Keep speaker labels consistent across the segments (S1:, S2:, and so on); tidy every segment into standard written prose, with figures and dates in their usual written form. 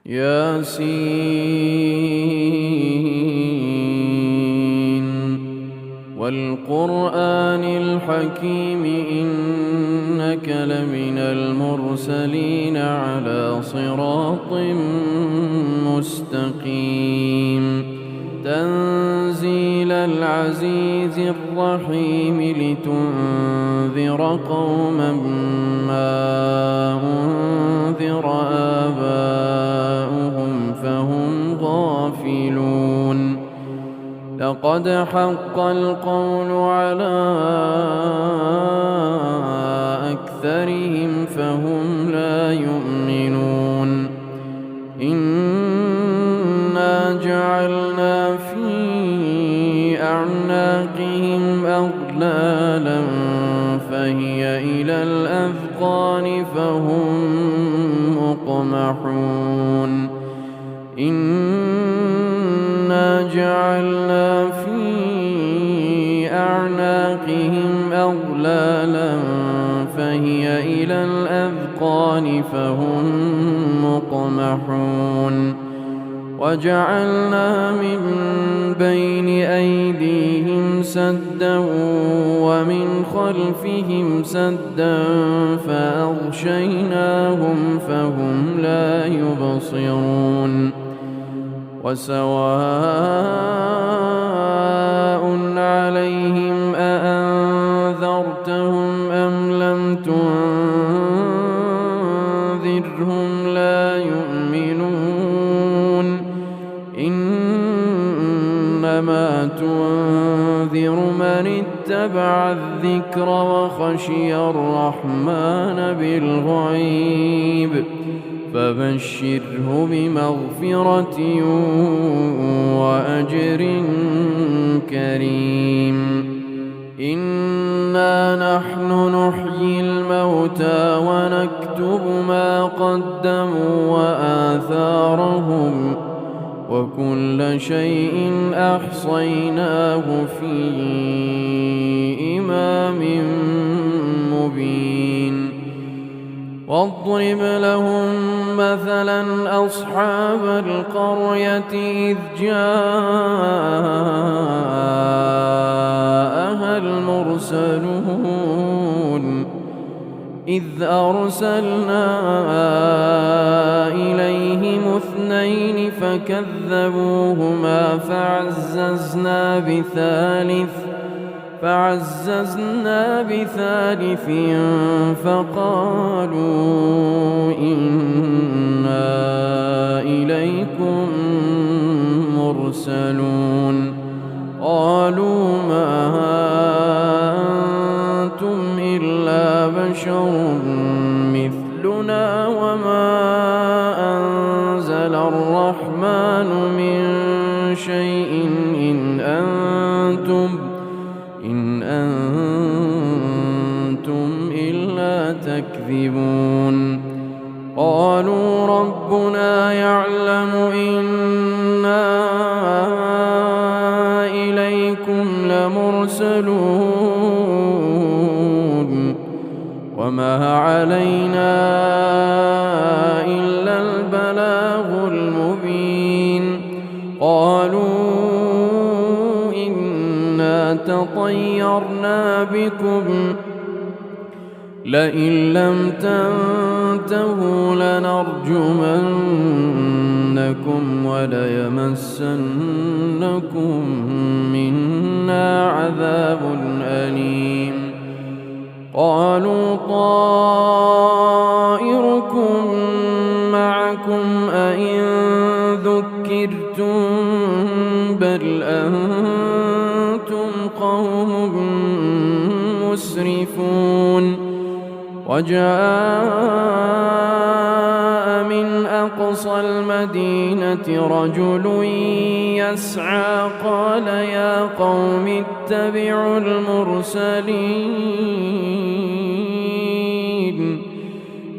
S1: ياسين والقرآن الحكيم إنك لمن المرسلين على صراط مستقيم تنزيل العزيز الرحيم لتنذر قوما ما أنذر آباؤهم فهم غافلون لقد حق القول على أكثرهم فهم لا يؤمنون إنا جعلنا في أعناقهم أغلالا فهي إلى الأذقان فهم مقمحون إنا جعلنا في أعناقهم أغلالا فهي إلى الأذقان فهم مقمحون وجعلنا من بين أيديهم سدا ومن خلفهم سدا فأغشيناهم فهم لا يبصرون وسواء عليهم أأنذرتهم أم لم تنذرهم لا يؤمنون إنما تنذر من اتبع الذكر وخشي الرحمن بالغيب فبشره بمغفرة وأجر كريم إنا نحن نحيي الموتى ونكتب ما قدموا وآثارهم وكل شيء أحصيناه في إمام مبين واضرب لهم مثلا أصحاب القرية إذ جاءها المرسلون إذ أرسلنا إليهم اثنين فكذبوهما فعززنا بثالث فقالوا إنا إليكم مرسلون قالوا ما أنتم إلا بشر مثلنا وما أنزل الرحمن من شيء إن أنتم إلا تكذبون قالوا ربنا يعلم إنا إليكم لمرسلون وما علينا إلا البلاغ المبين قالوا إنا تطيرنا بكم لئن لم تنتهوا لنرجمنكم وليمسنكم منا عذاب أليم قالوا طائركم معكم أئن ذكرتم بل أنتم قوم مسرفون وجاء من أقصى المدينة رجل يسعى قال يا قوم اتبعوا المرسلين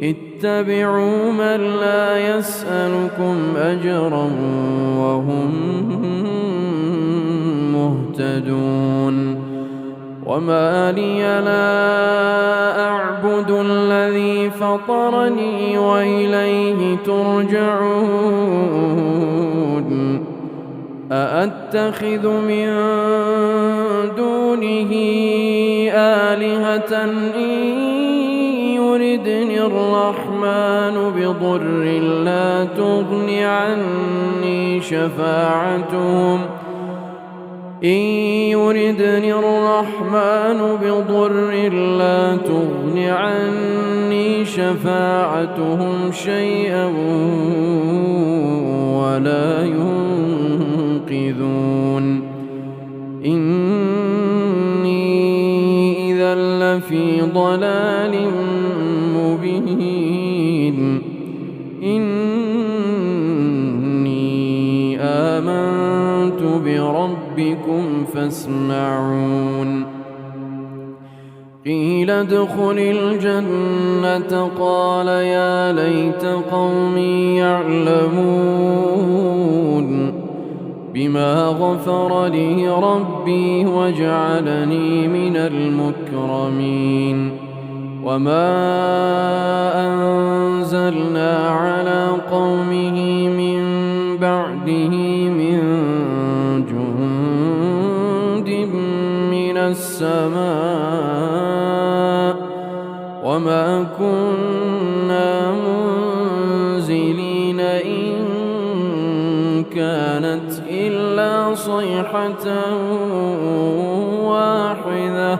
S1: اتبعوا من لا يسألكم أجرا وهم مهتدون وما لي لا أعبد الذي فطرني وإليه ترجعون أأتخذ من دونه آلهة إن يردني الرحمن بضر لا تغن عني شفاعتهم شيئا ولا ينقذون إني إذا لفي ضلال مبين إني آمنت بربكم فاسمعون قيل ادخل الجنة قال يا ليت قومي يعلمون بما غفر لي ربي وجعلني من المكرمين وما أنزلنا على قومه من بعده من جند من السماء وما كنا منزلين إن كانت إلا صيحة واحدة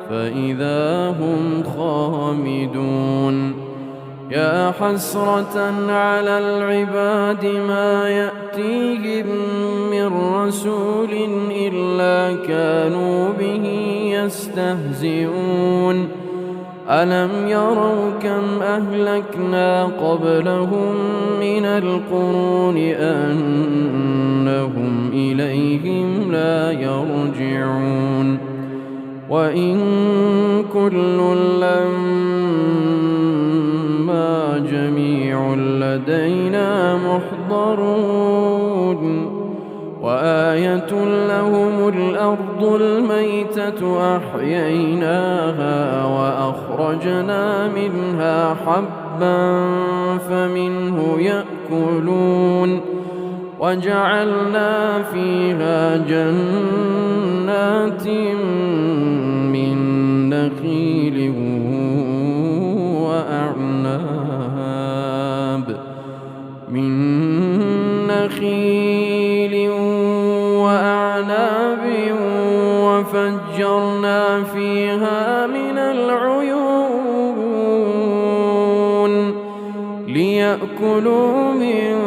S1: فإذا هم خامدون يا حسرة على العباد ما يأتيهم من رسول إلا كانوا به يستهزئون ألم يروا كم أهلكنا قبلهم من القرون أنهم إليهم لا يرجعون وإن كل لما جميع لدينا محضرون وآية لهم الأرض الميتة أحييناها وأخرجنا منها حبا فمنه يأكلون وجعلنا فيها جنات من نخيل وأعناب وفجرنا فيها من العيون ليأكلوا من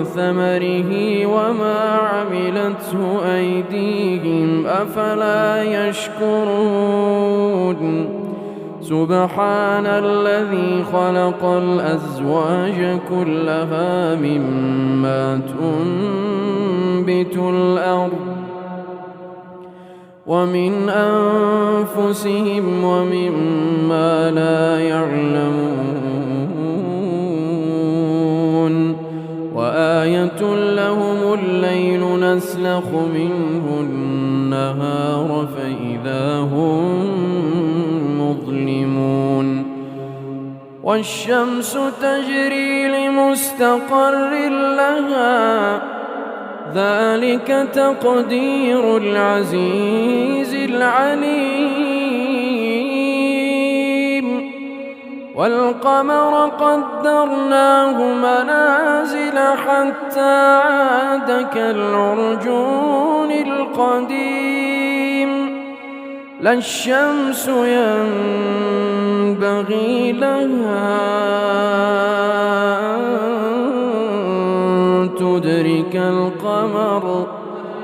S1: ثمره وما عملته أيديهم أفلا يشكرون سبحان الذي خلق الأزواج كلها مما تنبت الأرض ومن أنفسهم ومما لا يعلمون وآية لهم الليل نسلخ منه النهار فإذا هم مظلمون والشمس تجري لمستقر لها ذلك تقدير العزيز العليم والقمر قدرناه منازل حتى عاد كالعرجون القديم لا الشمس ينبغي لها أن تدرك القمر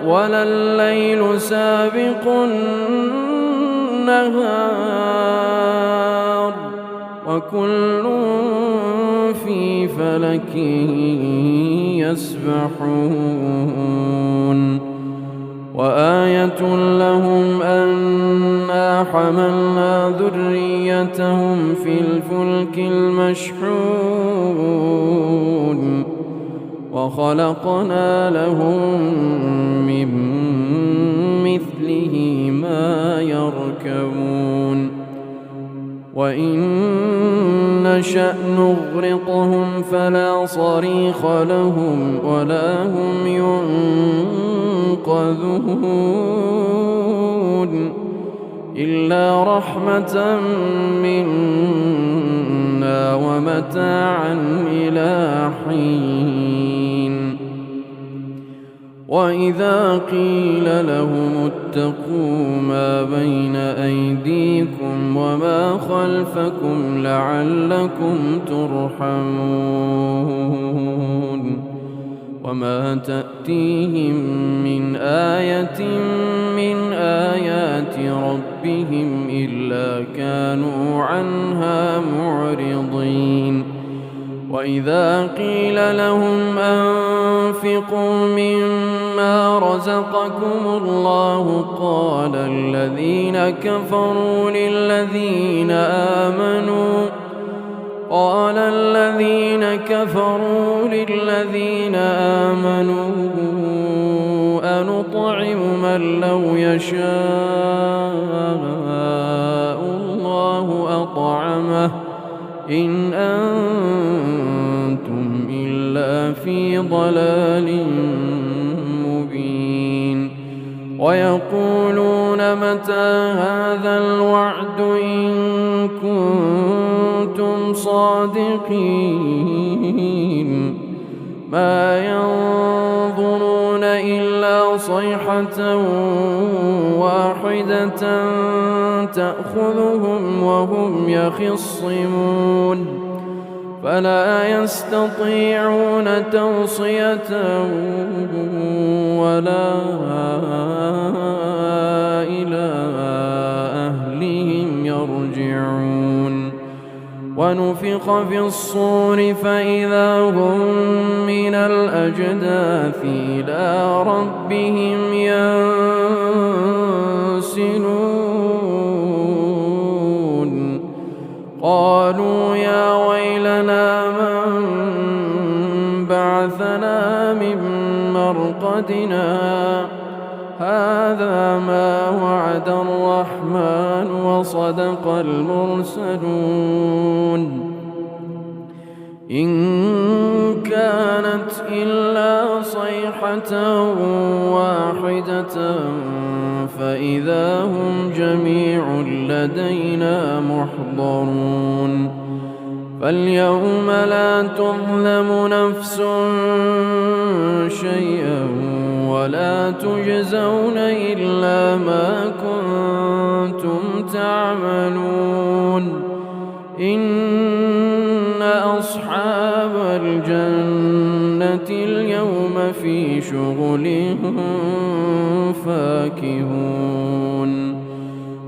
S1: ولا الليل سابق النهار وكل في فلك يسبحون وآية لهم أنا حملنا ذريتهم في الفلك المشحون وخلقنا لهم من مثله ما يركبون وإن نشأ نغرقهم فلا صريخ لهم ولا هم ينقذون إلا رحمة منا ومتاعا إلى حين وإذا قيل لهم اتقوا ما بين أيديكم وما خلفكم لعلكم ترحمون وما تأتيهم من آية من آيات ربهم إلا كانوا عنها معرضين وإذا قيل لهم أنفقوا مما رزقكم الله قال الذين كفروا للذين آمنوا أنطعم من لو يشاء الله أطعمه إن أنتم إلا في ضلال مبين ويقولون متى هذا الوعد إن كنتم صادقين ما ينظرون إلا صيحة واحدة تأخذهم وهم يخصمون فلا يستطيعون توصية ولا إلى أهلهم يرجعون ونفخ في الصور فإذا هم من الأجداث إلى ربهم ينسلون قالوا يا ويلنا من بعثنا من مرقدنا هذا ما وعد الرحمن وصدق المرسلون إن كانت إلا صيحة واحدة فإذا هم جميع لدينا محضرون فاليوم لا تظلم نفس شيئا ولا تجزون إلا ما كنتم تعملون إن أصحاب الجنة اليوم في شغل فاكهون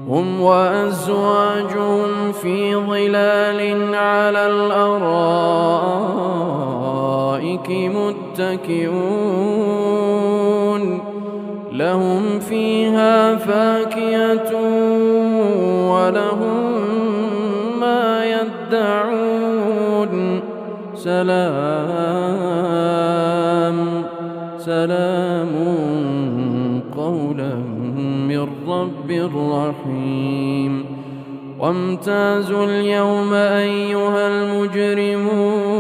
S1: هم وأزواجهم في ظلال على الأرائك متكئون لهم فيها فاكهة ولهم ما يدعون سلام قولا من رب رحيم وامتازوا اليوم أيها المجرمون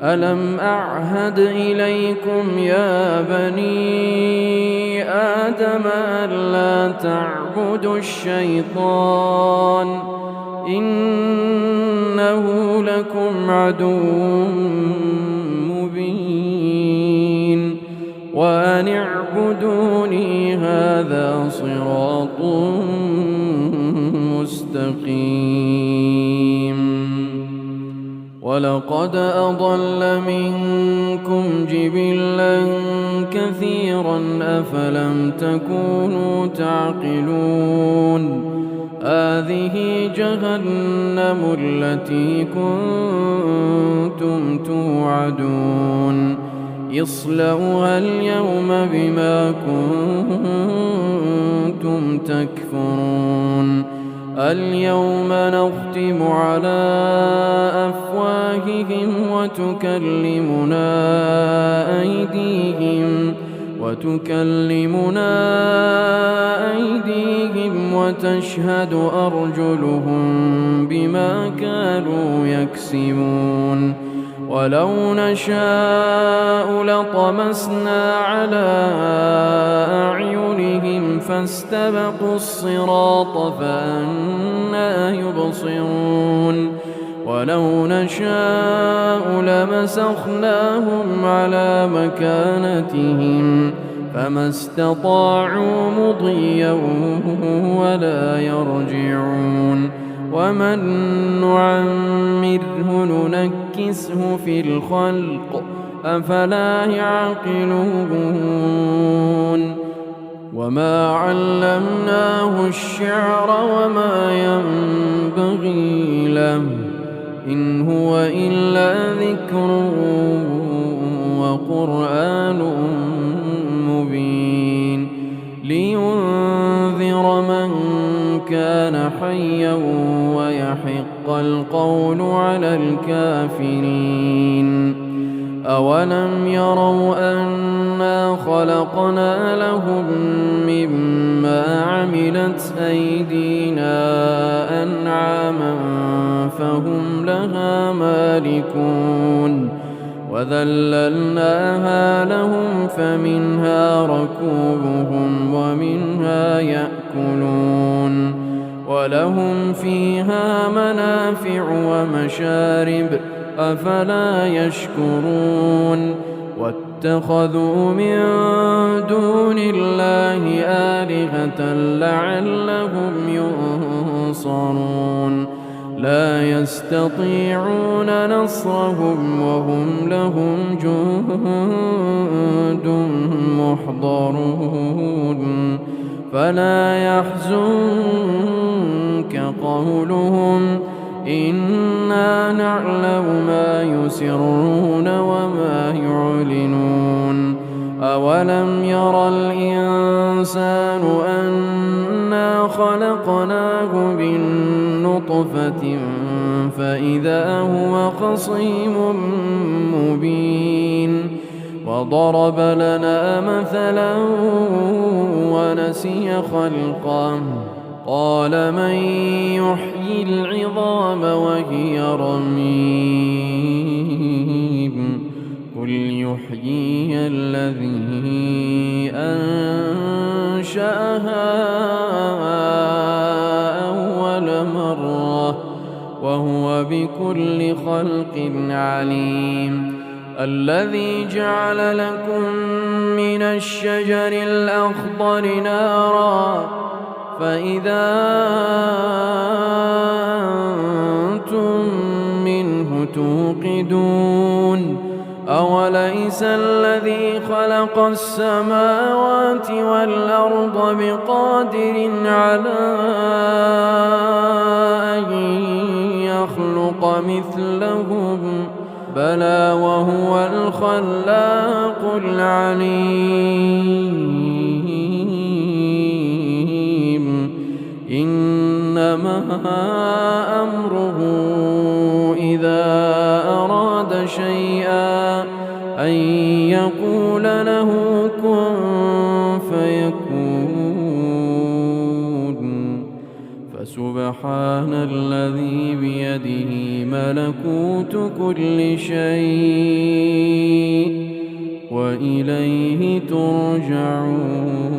S1: ألم أعهد إليكم يا بني آدم ألا تعبدوا الشيطان إنه لكم عدو مبين وأن اعبدوني هذا صراط مستقيم ولقد أضل منكم جبلا كثيرا أفلم تكونوا تعقلون هذه جهنم التي كنتم توعدون اصلوها اليوم بما كنتم تكفرون اليوم نختم على أفواههم وتكلمنا أيديهم وتكلمنا أيديهم وتشهد أرجلهم بما كانوا يكسبون ولو نشاء لطمسنا على أعينهم فاستبقوا الصراط فأنى يبصرون ولو نشاء لمسخناهم على مكانتهم فما استطاعوا مضيا ولا يرجعون ومن نعمره ننكسه في الخلق أفلا يعقلون وما علمناه الشعر وما ينبغي له إن هو إلا ذكر وقرآن مبين لينذر من كان حيا ويحق القول على الكافرين أولم يروا أنا خلقنا لهم مما عملت أيدينا أنعاما فهم لها مالكون وذللناها لهم فمنها ركوبهم ومنها يأكلون ولهم فيها منافع ومشارب أفلا يشكرون واتخذوا من دون الله آلهة لعلهم ينصرون لا يستطيعون نصرهم وهم لهم جند محضرون فلا يحزنك قولهم إنا نعلم ما يسرون وما يعلنون أولم ير الإنسان أنا خلقناه من نطفة فإذا هو خصيم مبين وضرب لنا مثلا ونسي خلقه قال من يحيي العظام وهي رميم قل يحييها الذي أنشأها أول مرة وهو بكل خلق عليم الذي جعل لكم من الشجر الأخضر نارا فإذا أنتم منه توقدون أوليس الذي خلق السماوات والأرض بقادر على أن يخلق مثلهم بلى وهو الخلاق العليم إنما أمره إذا أراد شيئا أن يقول له كن فيكون فسبحان الذي بيده ملكوت كل شيء وإليه ترجعون